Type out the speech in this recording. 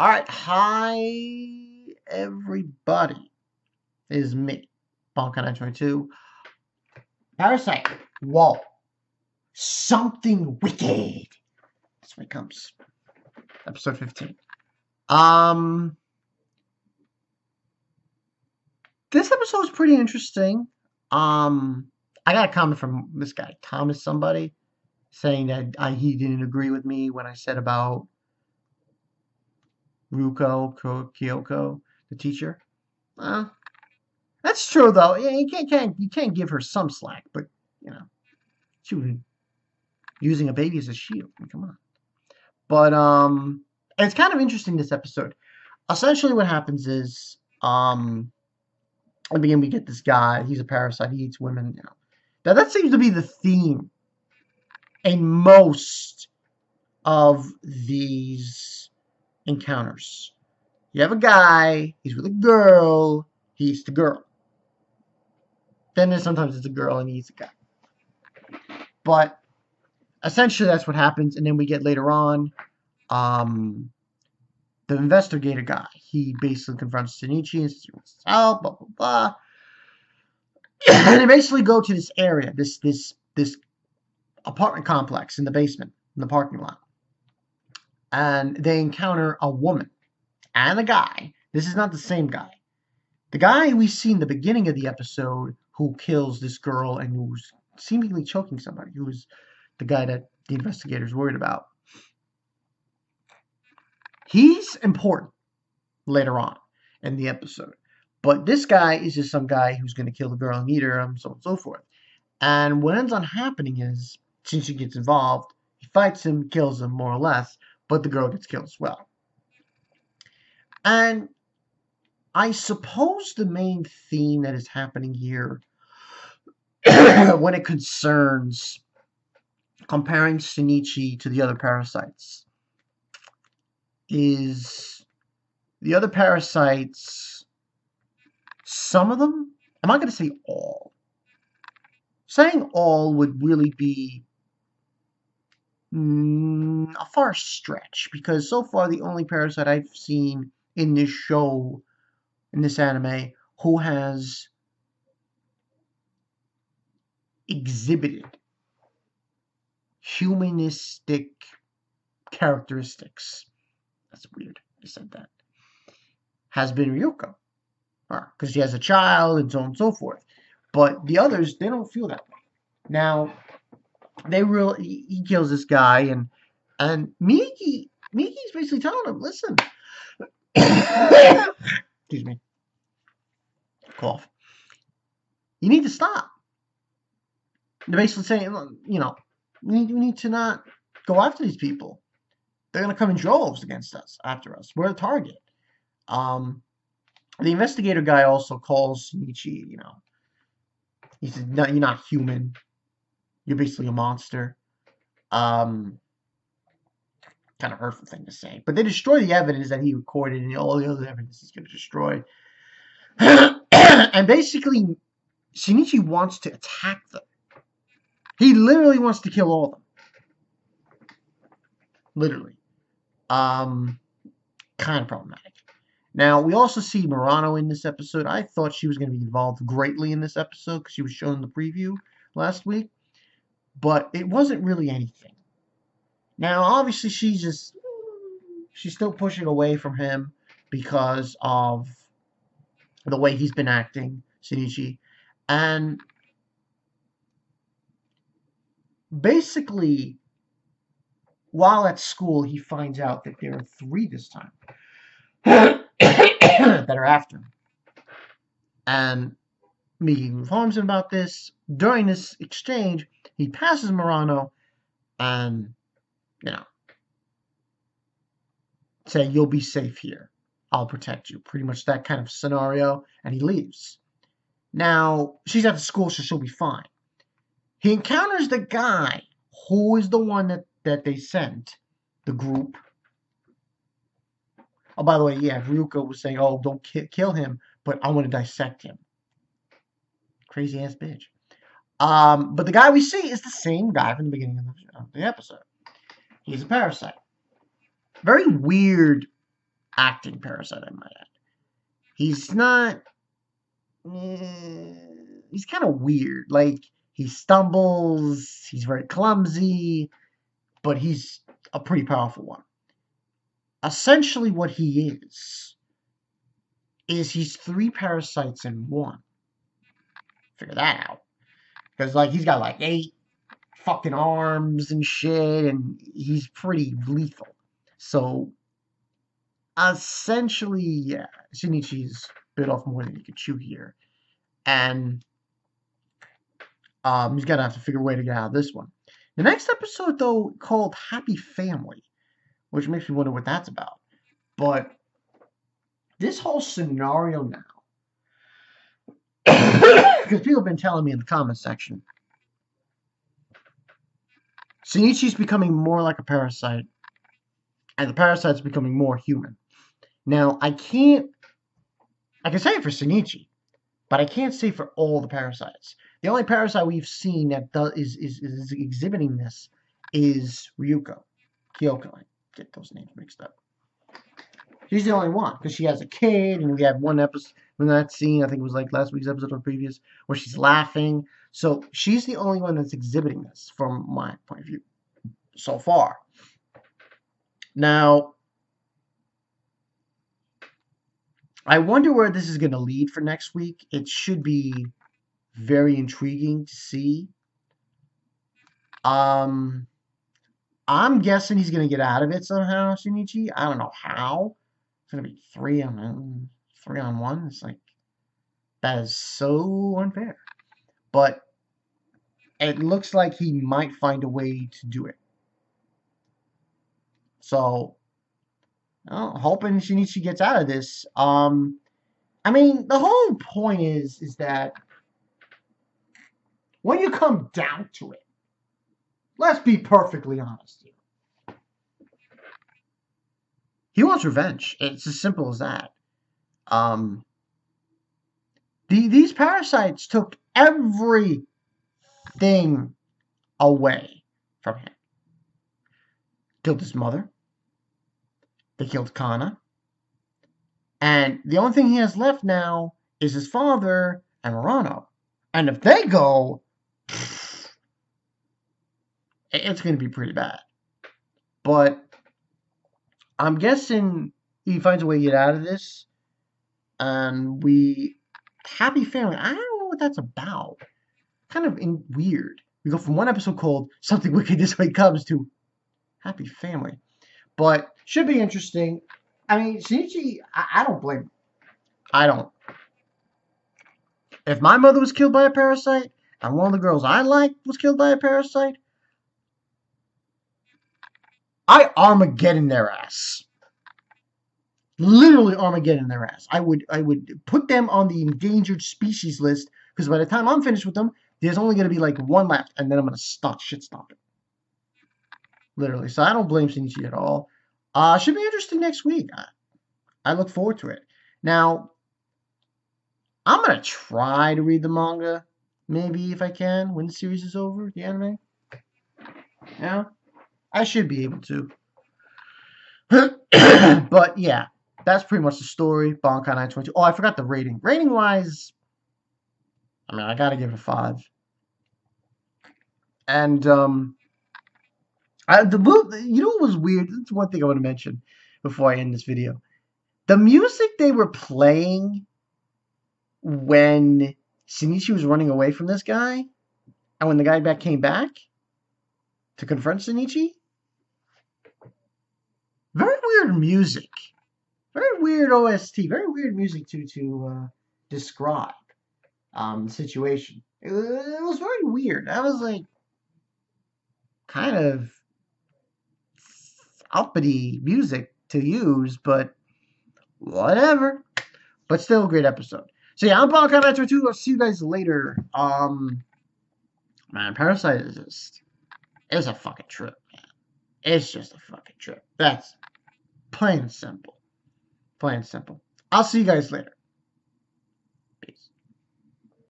All right, hi everybody. It is me, Bonka922. Parasyte. Whoa, something wicked. That's when it comes. Episode 15. Um, this episode is pretty interesting. I got a comment from this guy, Thomas somebody, saying that he didn't agree with me when I said about Kyoko, the teacher. Well, that's true though. Yeah, you can't give her some slack, but you know she was using a baby as a shield. I mean, come on. But it's kind of interesting this episode. Essentially, what happens is at the beginning we get this guy. He's a parasite. He eats women. Now that seems to be the theme in most of these encounters. You have a guy. He's with a girl. He eats the girl. Then there's sometimes it's a girl and he eats a guy. But essentially that's what happens, and then we get later on the investigator guy. He basically confronts Shinichi and says he wants help, blah blah blah. And they basically go to this area, this apartment complex in the basement, in the parking lot. And they encounter a woman and a guy. This is not the same guy. The guy we see in the beginning of the episode who kills this girl and who's seemingly choking somebody, who's the guy that the investigator's worried about. He's important later on in the episode. But this guy is just some guy who's going to kill the girl and eat her, and so on and so forth. And what ends up happening is, since he gets involved, he fights him, kills him, more or less, but the girl gets killed as well. And I suppose the main theme that is happening here, when it concerns comparing Shinichi to the other parasites, is the other parasites, some of them, I'm not going to say all. Saying all would really be a far stretch, because so far the only parasite I've seen in this show, in this anime, who has exhibited humanistic characteristics, that's weird, I said that, has been Ryuko. Because she has a child and so on and so forth. But the others, they don't feel that way. Now, he kills this guy, and Migi's basically telling him, listen, excuse me, cough, you need to stop. They're basically saying, we need to not go after these people. They're going to come in droves against us, after us. We're a target. The investigator guy also calls Shinichi, he says, no, you're not human. You're basically a monster. Kind of hurtful thing to say. But they destroy the evidence that he recorded, and all the other evidence is going to destroy. And basically, Shinichi wants to attack them. He literally wants to kill all of them. Literally. Kind of problematic. Now, we also see Murano in this episode. I thought she was going to be involved greatly in this episode because she was shown in the preview last week. But it wasn't really anything. Now, obviously, she's still pushing away from him because of the way he's been acting, Shinichi. And basically, while at school, he finds out that there are 3 this time that are after him. And Migi informs him about this. During this exchange, he passes Murano and, say, you'll be safe here. I'll protect you. Pretty much that kind of scenario. And he leaves. Now, she's at the school, so she'll be fine. He encounters the guy who is the one that they sent, the group. Oh, by the way, yeah, Ryuko was saying, oh, don't kill him, but I want to dissect him. Crazy ass bitch. But the guy we see is the same guy from the beginning of the episode. He's a parasite. Very weird acting Parasyte, I might add. He's not. He's kind of weird. Like, he stumbles, he's very clumsy, but he's a pretty powerful one. Essentially, what he is he's 3 parasites in one. Figure that out. Because, like, he's got like 8 fucking arms and shit, and he's pretty lethal. So, essentially, yeah, Shinichi's bit off more than he could chew here. And he's gonna have to figure a way to get out of this one. The next episode, though, called Happy Family, which makes me wonder what that's about. But this whole scenario now, because people have been telling me in the comment section, Shinichi's becoming more like a parasite, and the parasite's becoming more human. Now, I can say it for Shinichi, but I can't say for all the parasites. The only parasite we've seen that is exhibiting this is Ryuko. Kyoko. I get those names mixed up. She's the only one, because she has a kid, and we have one episode in that scene, I think it was like last week's episode or previous, where she's laughing. So she's the only one that's exhibiting this from my point of view so far. Now, I wonder where this is going to lead for next week. It should be very intriguing to see. I'm guessing he's going to get out of it somehow, Shinichi. I don't know how. It's going to be 3 on 1. It's like, that is so unfair. But it looks like he might find a way to do it. So, hoping Shinichi gets out of this. I mean, the whole point is that when you come down to it, let's be perfectly honest here. He wants revenge. It's as simple as that. These parasites took everything away from him. Killed his mother. They killed Kana. And the only thing he has left now is his father and Murano. And if they go, it's going to be pretty bad. But I'm guessing he finds a way to get out of this. And Happy Family. I don't know what that's about. Kind of weird. We go from one episode called Something Wicked This Way Comes to Happy Family. But should be interesting. I mean, Shinichi, I don't blame him. I don't. If my mother was killed by a parasite, and one of the girls I liked was killed by a parasite, I Armageddon their ass. Literally Armageddon their ass. I would put them on the endangered species list, because by the time I'm finished with them, there's only going to be like 1 left, and then I'm going to shit stomp it. Literally. So I don't blame Shinichi at all. Should be interesting next week. I look forward to it. Now, I'm going to try to read the manga, maybe, if I can, when the series is over, the anime. Yeah, I should be able to. But, yeah, that's pretty much the story. Bankai 922. Oh, I forgot the rating. Rating-wise, I mean, I got to give it a 5. And, you know what was weird? That's one thing I want to mention before I end this video. The music they were playing when Shinichi was running away from this guy, and when the guy came back to confront Shinichi, very weird music. Very weird OST. Very weird music to describe the situation. It was very weird. I was like, kind of uppity music to use, but whatever. But still a great episode. So yeah, I'm Bankai 922. I'll see you guys later. Man, Parasyte is just, it's a fucking trip, man. It's just a fucking trip. That's plain and simple. Plain and simple. I'll see you guys later.